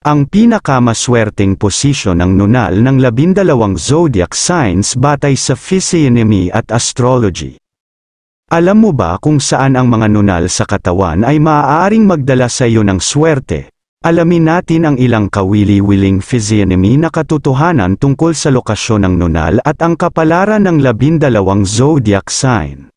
Ang pinakamaswerteng posisyon ng nunal ng 12 zodiac signs batay sa physiognomy at astrology. Alam mo ba kung saan ang mga nunal sa katawan ay maaaring magdala sa iyo ng swerte? Alamin natin ang ilang kawili-wiling physiognomy na katotohanan tungkol sa lokasyon ng nunal at ang kapalaran ng 12 zodiac sign.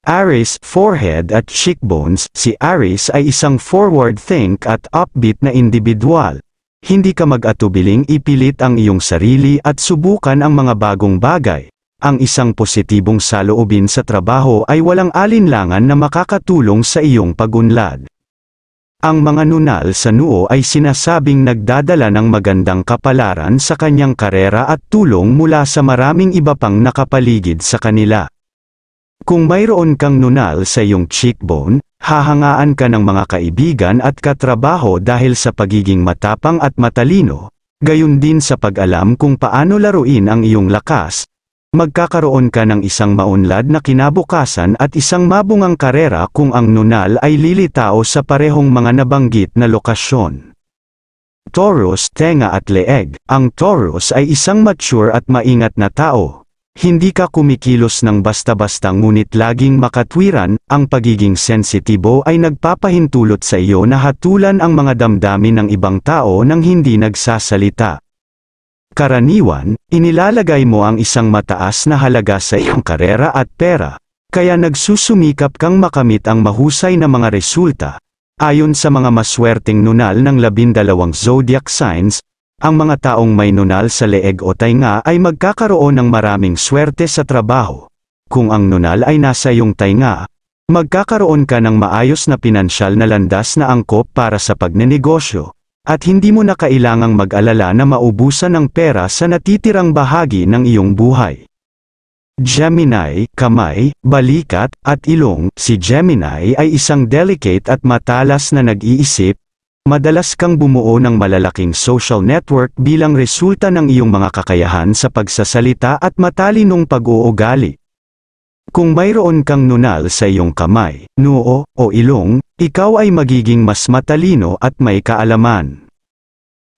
Aries, forehead at cheekbones. Si Aries ay isang forward think at upbeat na individual. Hindi ka mag-atubiling ipilit ang iyong sarili at subukan ang mga bagong bagay. Ang isang positibong saloobin sa trabaho ay walang alinlangan na makakatulong sa iyong pag-unlad. Ang mga nunal sa noo ay sinasabing nagdadala ng magandang kapalaran sa kanyang karera at tulong mula sa maraming iba pang nakapaligid sa kanila. Kung mayroon kang nunal sa iyong cheekbone, hahangaan ka ng mga kaibigan at katrabaho dahil sa pagiging matapang at matalino, gayon din sa pag-alam kung paano laruin ang iyong lakas. Magkakaroon ka ng isang maunlad na kinabukasan at isang mabungang karera kung ang nunal ay lilitao sa parehong mga nabanggit na lokasyon. Taurus, tenga at leeg. Ang Taurus ay isang mature at maingat na tao. Hindi ka kumikilos ng basta-basta ngunit laging makatwiran. Ang pagiging sensitibo ay nagpapahintulot sa iyo na hatulan ang mga damdamin ng ibang tao nang hindi nagsasalita. Karaniwan, inilalagay mo ang isang mataas na halaga sa iyong karera at pera, kaya nagsusumikap kang makamit ang mahusay na mga resulta. Ayon sa mga maswerteng nunal ng 12 zodiac signs, ang mga taong may nunal sa leeg o tainga ay magkakaroon ng maraming swerte sa trabaho. Kung ang nunal ay nasa iyong tainga, magkakaroon ka ng maayos na pinansyal na landas na angkop para sa pagnenegosyo, at hindi mo na kailangang mag-alala na maubusan ng pera sa natitirang bahagi ng iyong buhay. Gemini, kamay, balikat, at ilong. Si Gemini ay isang delicate at matalas na nag-iisip. Madalas kang bumuo ng malalaking social network bilang resulta ng iyong mga kakayahan sa pagsasalita at matalinong pag-uugali. Kung mayroon kang nunal sa iyong kamay, noo, o ilong, ikaw ay magiging mas matalino at may kaalaman.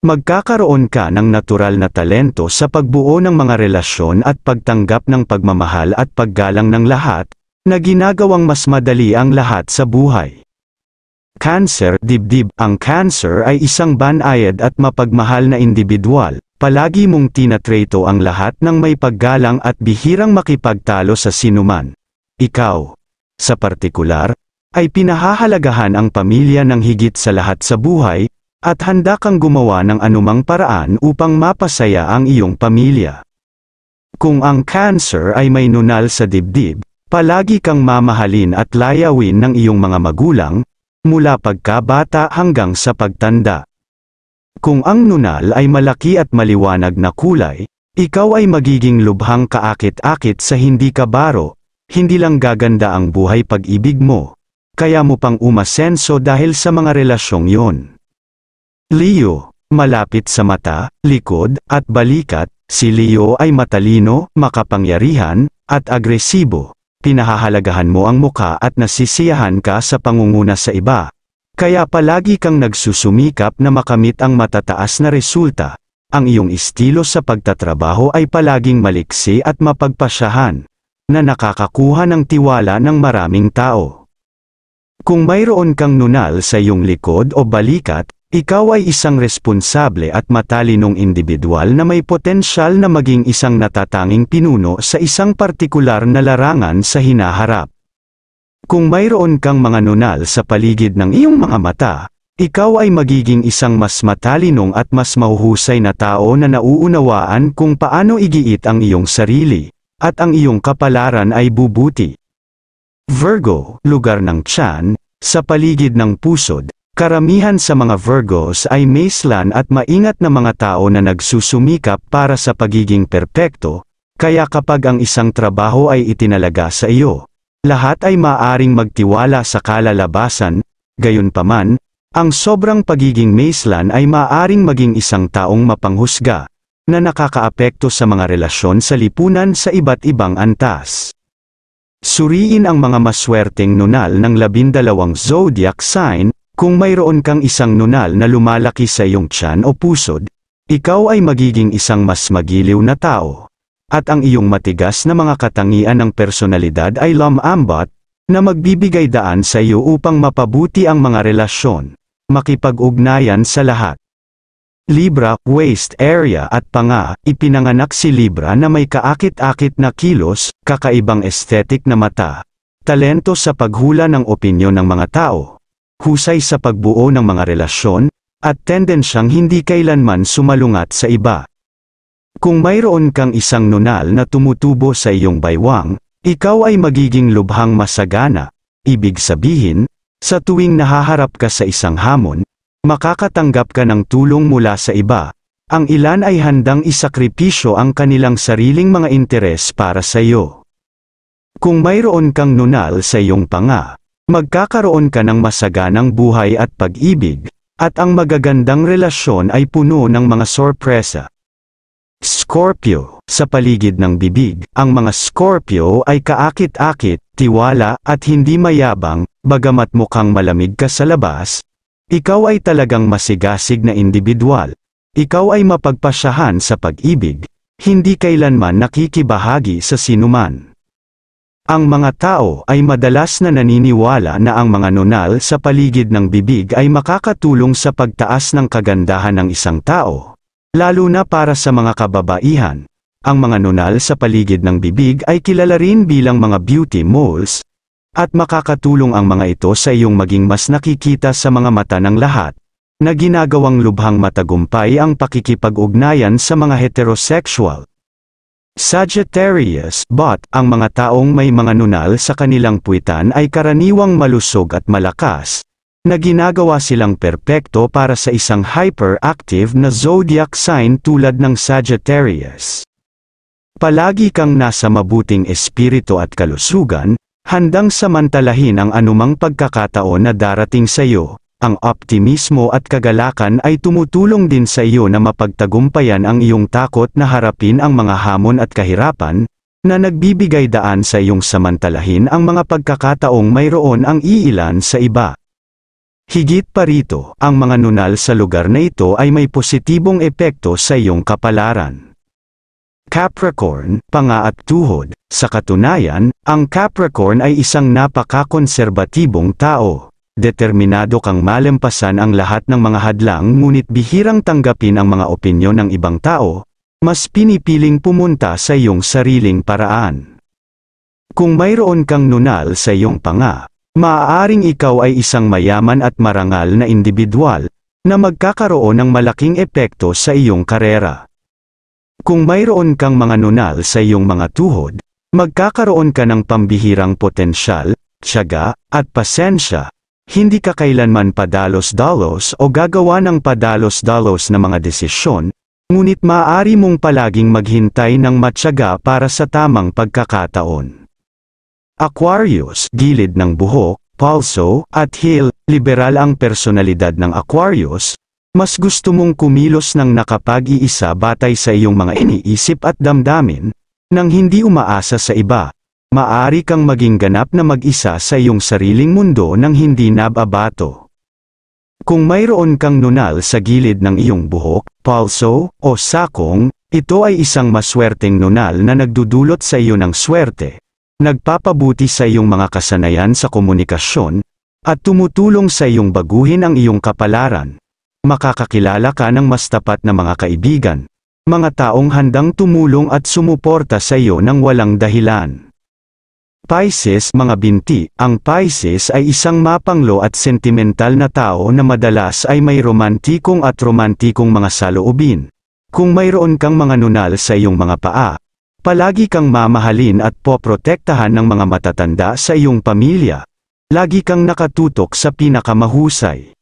Magkakaroon ka ng natural na talento sa pagbuo ng mga relasyon at pagtanggap ng pagmamahal at paggalang ng lahat, na ginagawang mas madali ang lahat sa buhay. Cancer, dibdib. Ang Cancer ay isang banayad at mapagmahal na individual. Palagi mong tinatreto ang lahat ng may paggalang at bihirang makipagtalo sa sinuman. Ikaw, sa partikular, ay pinahahalagahan ang pamilya ng higit sa lahat sa buhay, at handa kang gumawa ng anumang paraan upang mapasaya ang iyong pamilya. Kung ang Cancer ay may nunal sa dibdib, palagi kang mamahalin at layawin ng iyong mga magulang, mula pagkabata hanggang sa pagtanda. Kung ang nunal ay malaki at maliwanag na kulay, ikaw ay magiging lubhang kaakit-akit sa hindi kabaro. Hindi lang gaganda ang buhay pag-ibig mo, kaya mo pang umasenso dahil sa mga relasyong yon. Leo, malapit sa mata, likod, at balikat. Si Leo ay matalino, makapangyarihan, at agresibo. Pinahahalagahan mo ang muka at nasisiyahan ka sa pangunguna sa iba. Kaya palagi kang nagsusumikap na makamit ang matataas na resulta. Ang iyong estilo sa pagtatrabaho ay palaging maliksi at mapagpasyahan, na nakakakuha ng tiwala ng maraming tao. Kung mayroon kang nunal sa iyong likod o balikat, ikaw ay isang responsable at matalinong individual na may potensyal na maging isang natatanging pinuno sa isang partikular na larangan sa hinaharap. Kung mayroon kang mga nunal sa paligid ng iyong mga mata, ikaw ay magiging isang mas matalinong at mas mahuhusay na tao na nauunawaan kung paano igiit ang iyong sarili, at ang iyong kapalaran ay bubuti. Virgo, lugar ng tiyan, sa paligid ng pusod. Karamihan sa mga Virgos ay maislan at maingat na mga tao na nagsusumikap para sa pagiging perpekto, kaya kapag ang isang trabaho ay itinalaga sa iyo, lahat ay maaring magtiwala sa kalalabasan. Gayunpaman, ang sobrang pagiging maislan ay maaring maging isang taong mapanghusga, na nakakaapekto sa mga relasyon sa lipunan sa iba't ibang antas. Suriin ang mga maswerteng nunal ng 12 zodiac sign. Kung mayroon kang isang nunal na lumalaki sa iyong tiyan o pusod, ikaw ay magiging isang mas magiliw na tao. At ang iyong matigas na mga katangian ng personalidad ay lumambot, na magbibigay daan sa iyo upang mapabuti ang mga relasyon, makipag-ugnayan sa lahat. Libra, waist area at panga, ipinanganak si Libra na may kaakit-akit na kilos, kakaibang aesthetic na mata, talento sa paghula ng opinyon ng mga tao, husay sa pagbuo ng mga relasyon, at tendensyang hindi kailanman sumalungat sa iba. Kung mayroon kang isang nunal na tumutubo sa iyong baywang, ikaw ay magiging lubhang masagana. Ibig sabihin, sa tuwing nahaharap ka sa isang hamon, makakatanggap ka ng tulong mula sa iba. Ang ilan ay handang isakripisyo ang kanilang sariling mga interes para sa iyo. Kung mayroon kang nunal sa iyong panga, magkakaroon ka ng masaganang buhay at pag-ibig, at ang magagandang relasyon ay puno ng mga sorpresa. Scorpio, sa paligid ng bibig, ang mga Scorpio ay kaakit-akit, tiwala, at hindi mayabang, bagamat mukhang malamig ka sa labas. Ikaw ay talagang masigasig na individual. Ikaw ay mapagpasyahan sa pag-ibig, hindi kailanman nakikibahagi sa sinuman. Ang mga tao ay madalas na naniniwala na ang mga nunal sa paligid ng bibig ay makakatulong sa pagtaas ng kagandahan ng isang tao. Lalo na para sa mga kababaihan, ang mga nunal sa paligid ng bibig ay kilala rin bilang mga beauty moles, at makakatulong ang mga ito sa iyong maging mas nakikita sa mga mata ng lahat, na ginagawang lubhang matagumpay ang pakikipag-ugnayan sa mga heterosexual. Sagittarius, ang mga taong may mga nunal sa kanilang puwitan ay karaniwang malusog at malakas, na ginagawa silang perpekto para sa isang hyperactive na zodiac sign tulad ng Sagittarius. Palagi kang nasa mabuting espiritu at kalusugan, handang samantalahin ang anumang pagkakataon na darating sa iyo. Ang optimismo at kagalakan ay tumutulong din sa iyo na mapagtagumpayan ang iyong takot na harapin ang mga hamon at kahirapan, na nagbibigay daan sa iyong samantalahin ang mga pagkakataong mayroon ang iilan sa iba. Higit pa rito, ang mga nunal sa lugar na ito ay may positibong epekto sa iyong kapalaran. Capricorn, panga at tuhod. Sa katunayan, ang Capricorn ay isang napaka-konserbatibong tao. Determinado kang malampasan ang lahat ng mga hadlang ngunit bihirang tanggapin ang mga opinyon ng ibang tao, mas pinipiling pumunta sa iyong sariling paraan. Kung mayroon kang nunal sa iyong panga, maaaring ikaw ay isang mayaman at marangal na individual, na magkakaroon ng malaking epekto sa iyong karera. Kung mayroon kang mga nunal sa iyong mga tuhod, magkakaroon ka ng pambihirang potensyal, tiyaga, at pasensya. Hindi ka kailanman padalos-dalos o gagawa ng padalos-dalos na mga desisyon, ngunit maaari mong palaging maghintay ng matyaga para sa tamang pagkakataon. Aquarius, gilid ng buhok, palso, at heel, liberal ang personalidad ng Aquarius, mas gusto mong kumilos ng nakapag-iisa batay sa iyong mga iniisip at damdamin, nang hindi umaasa sa iba. Maaari kang maging ganap na mag-isa sa iyong sariling mundo nang hindi nababato. Kung mayroon kang nunal sa gilid ng iyong buhok, palso, o sakong, ito ay isang maswerteng nunal na nagdudulot sa iyo ng swerte, nagpapabuti sa iyong mga kasanayan sa komunikasyon, at tumutulong sa iyong baguhin ang iyong kapalaran. Makakakilala ka ng mas tapat na mga kaibigan, mga taong handang tumulong at sumuporta sa iyo ng walang dahilan. Pisces, mga binti. Ang Pisces ay isang mapanglo at sentimental na tao na madalas ay may romantikong mga saloobin. Kung mayroon kang mga nunal sa iyong mga paa, palagi kang mamahalin at poprotektahan ng mga matatanda sa iyong pamilya. Lagi kang nakatutok sa pinakamahusay.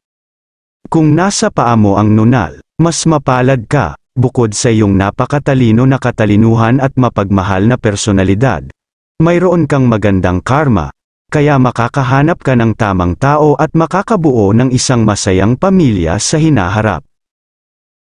Kung nasa paa mo ang nunal, mas mapalad ka, bukod sa iyong napakatalino na katalinuhan at mapagmahal na personalidad. Mayroon kang magandang karma, kaya makakahanap ka ng tamang tao at makakabuo ng isang masayang pamilya sa hinaharap.